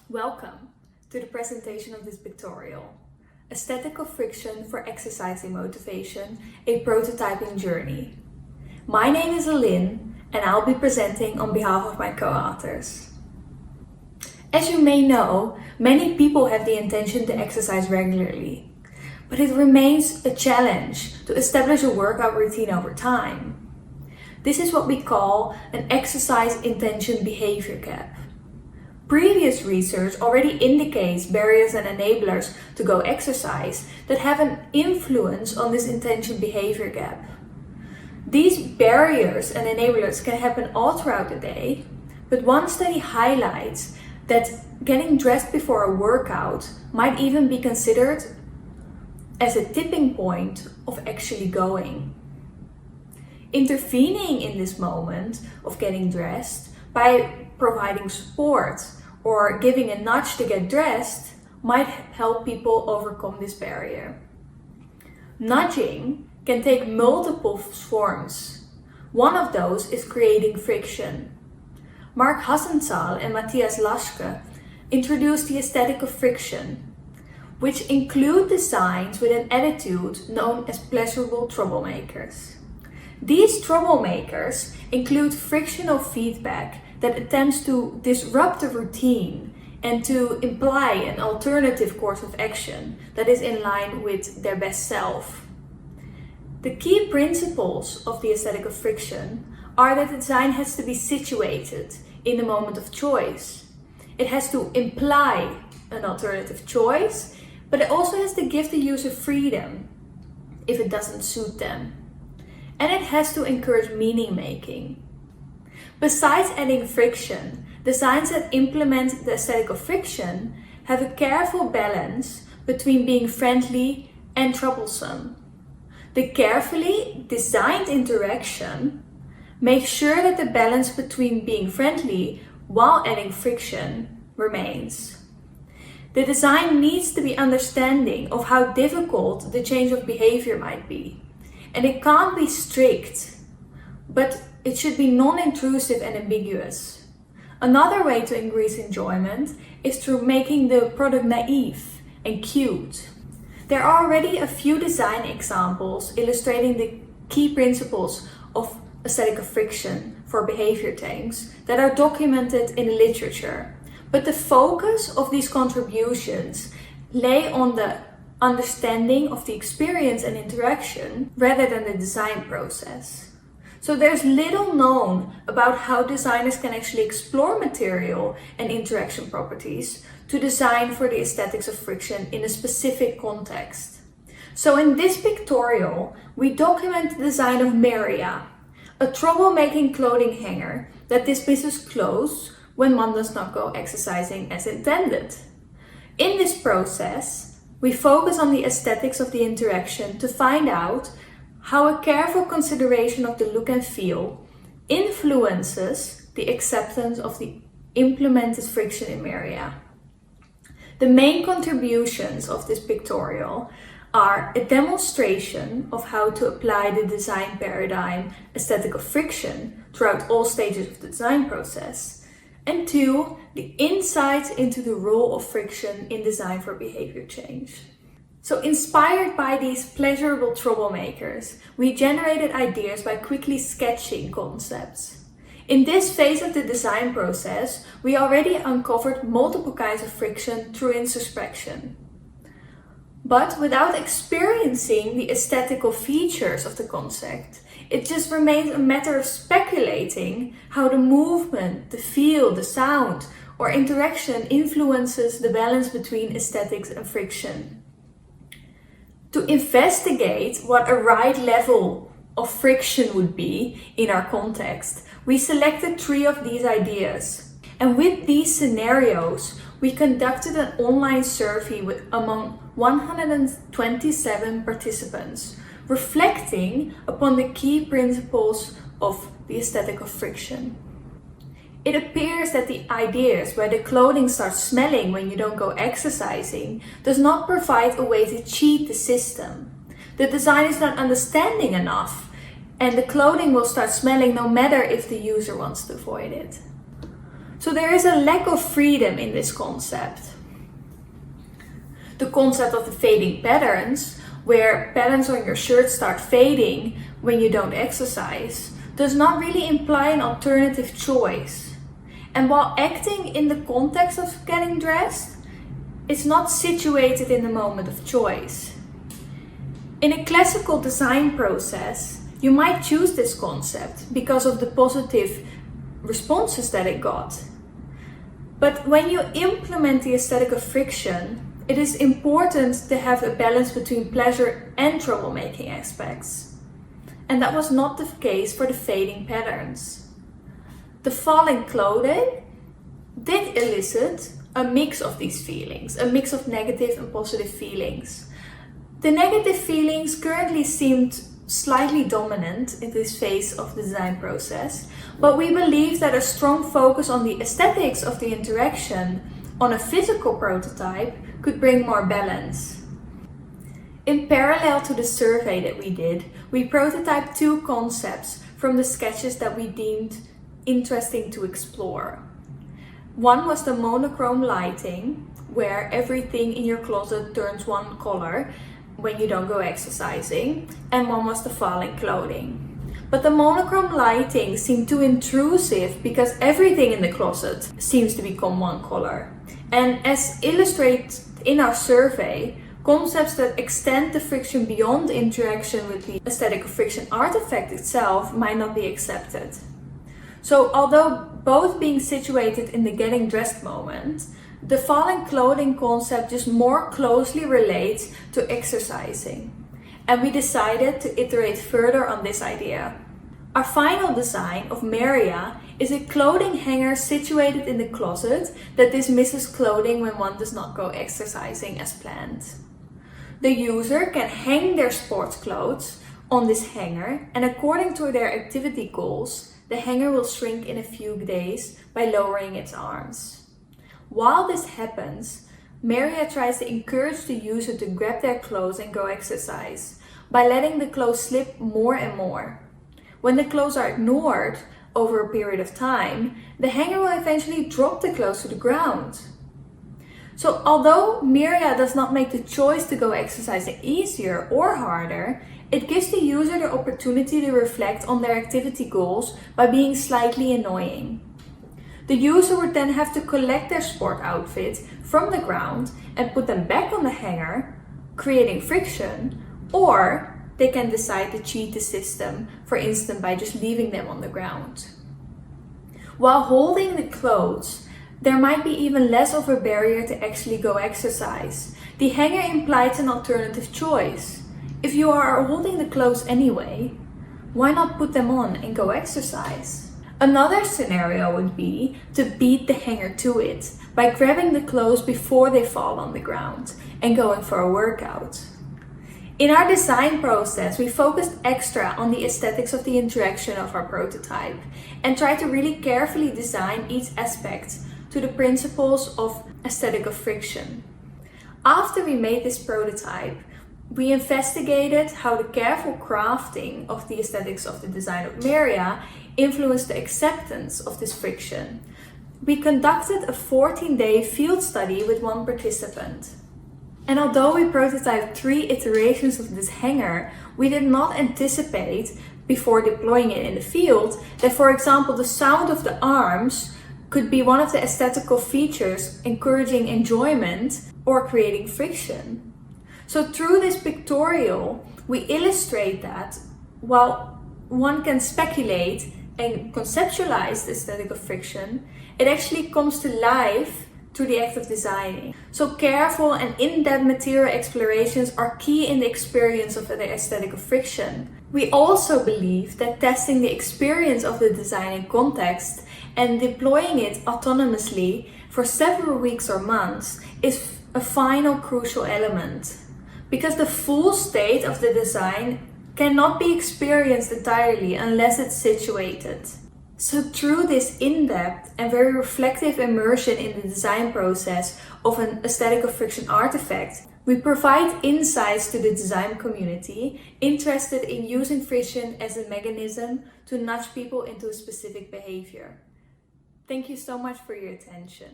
Welcome to the presentation of this pictorial, Aesthetic of Friction for Exercising Motivation, a Prototyping Journey. My name is Alynne and I'll be presenting on behalf of my co-authors. As you may know, many people have the intention to exercise regularly, but it remains a challenge to establish a workout routine over time. This is what we call an exercise intention behavior gap. Previous research already indicates barriers and enablers to go exercise that have an influence on this intention behavior gap. These barriers and enablers can happen all throughout the day, but one study highlights that getting dressed before a workout might even be considered as a tipping point of actually going. Intervening in this moment of getting dressed by providing support or giving a nudge to get dressed might help people overcome this barrier. Nudging can take multiple forms. One of those is creating friction. Mark Hassenthal and Matthias Laschke introduced the aesthetic of friction, which include designs with an attitude known as pleasurable troublemakers. These troublemakers include frictional feedback that attempts to disrupt the routine and to imply an alternative course of action that is in line with their best self. The key principles of the aesthetic of friction are that the design has to be situated in the moment of choice. It has to imply an alternative choice, but it also has to give the user freedom if it doesn't suit them. And it has to encourage meaning making. Besides adding friction, designs that implement the aesthetic of friction have a careful balance between being friendly and troublesome. The carefully designed interaction makes sure that the balance between being friendly while adding friction remains. The design needs to be understanding of how difficult the change of behavior might be. And it can't be strict, but it should be non-intrusive and ambiguous. Another way to increase enjoyment is through making the product naive and cute. There are already a few design examples illustrating the key principles of aesthetic of friction for behavior change that are documented in the literature. But the focus of these contributions lay on the understanding of the experience and interaction rather than the design process. So there's little known about how designers can actually explore material and interaction properties to design for the aesthetics of friction in a specific context. So in this pictorial, we document the design of Menheere, a troublemaking clothing hanger that dismisses clothes when one does not go exercising as intended. In this process, we focus on the aesthetics of the interaction to find out how a careful consideration of the look and feel influences the acceptance of the implemented friction in Menheere. The main contributions of this pictorial are a demonstration of how to apply the design paradigm aesthetic of friction throughout all stages of the design process, and 2, the insights into the role of friction in design for behavior change. So inspired by these pleasurable troublemakers, we generated ideas by quickly sketching concepts. In this phase of the design process, we already uncovered multiple kinds of friction through introspection. But without experiencing the aesthetical features of the concept, it just remains a matter of speculating how the movement, the feel, the sound, or interaction influences the balance between aesthetics and friction. To investigate what a right level of friction would be in our context, we selected 3 of these ideas. And with these scenarios, we conducted an online survey among 127 participants, reflecting upon the key principles of the aesthetic of friction. It appears that the ideas where the clothing starts smelling when you don't go exercising does not provide a way to cheat the system. The design is not understanding enough, and the clothing will start smelling no matter if the user wants to avoid it. So there is a lack of freedom in this concept. The concept of the fading patterns, where patterns on your shirt start fading when you don't exercise, does not really imply an alternative choice. And while acting in the context of getting dressed, it's not situated in the moment of choice. In a classical design process, you might choose this concept because of the positive responses that it got. But when you implement the aesthetic of friction, it is important to have a balance between pleasure and troublemaking aspects. And that was not the case for the fading patterns. The falling clothing did elicit a mix of these feelings, a mix of negative and positive feelings. The negative feelings currently seemed slightly dominant in this phase of the design process, but we believe that a strong focus on the aesthetics of the interaction on a physical prototype could bring more balance. In parallel to the survey that we did, we prototyped 2 concepts from the sketches that we deemed interesting to explore. One was the monochrome lighting, where everything in your closet turns one color when you don't go exercising, and one was the falling clothing. But the monochrome lighting seemed too intrusive because everything in the closet seems to become one color. And as illustrated in our survey, concepts that extend the friction beyond interaction with the aesthetic of friction artifact itself might not be accepted. So although both being situated in the getting dressed moment, the falling clothing concept just more closely relates to exercising. And we decided to iterate further on this idea. Our final design of Menheere is a clothing hanger situated in the closet that dismisses clothing when one does not go exercising as planned. The user can hang their sports clothes on this hanger, and according to their activity goals, the hanger will shrink in a few days by lowering its arms. While this happens, Menheere tries to encourage the user to grab their clothes and go exercise by letting the clothes slip more and more. When the clothes are ignored over a period of time, the hanger will eventually drop the clothes to the ground. So although Menheere does not make the choice to go exercising easier or harder, it gives the user the opportunity to reflect on their activity goals by being slightly annoying. The user would then have to collect their sport outfit from the ground and put them back on the hanger, creating friction, or they can decide to cheat the system, for instance by just leaving them on the ground. While holding the clothes, there might be even less of a barrier to actually go exercise. The hanger implies an alternative choice. If you are holding the clothes anyway, why not put them on and go exercise? Another scenario would be to beat the hanger to it by grabbing the clothes before they fall on the ground and going for a workout. In our design process, we focused extra on the aesthetics of the interaction of our prototype and tried to really carefully design each aspect to the principles of aesthetic of friction. After we made this prototype, we investigated how the careful crafting of the aesthetics of the design of Menheere influenced the acceptance of this friction. We conducted a 14-day field study with 1 participant. And although we prototyped 3 iterations of this hanger, we did not anticipate, before deploying it in the field, that for example the sound of the arms could be one of the aesthetical features encouraging enjoyment or creating friction. So through this pictorial, we illustrate that while one can speculate and conceptualize the aesthetic of friction, it actually comes to life through the act of designing. So careful and in-depth material explorations are key in the experience of the aesthetic of friction. We also believe that testing the experience of the design in context and deploying it autonomously for several weeks or months is a final crucial element, because the full state of the design cannot be experienced entirely unless it's situated. So through this in-depth and very reflective immersion in the design process of an aesthetic of friction artifact, we provide insights to the design community interested in using friction as a mechanism to nudge people into a specific behavior. Thank you so much for your attention.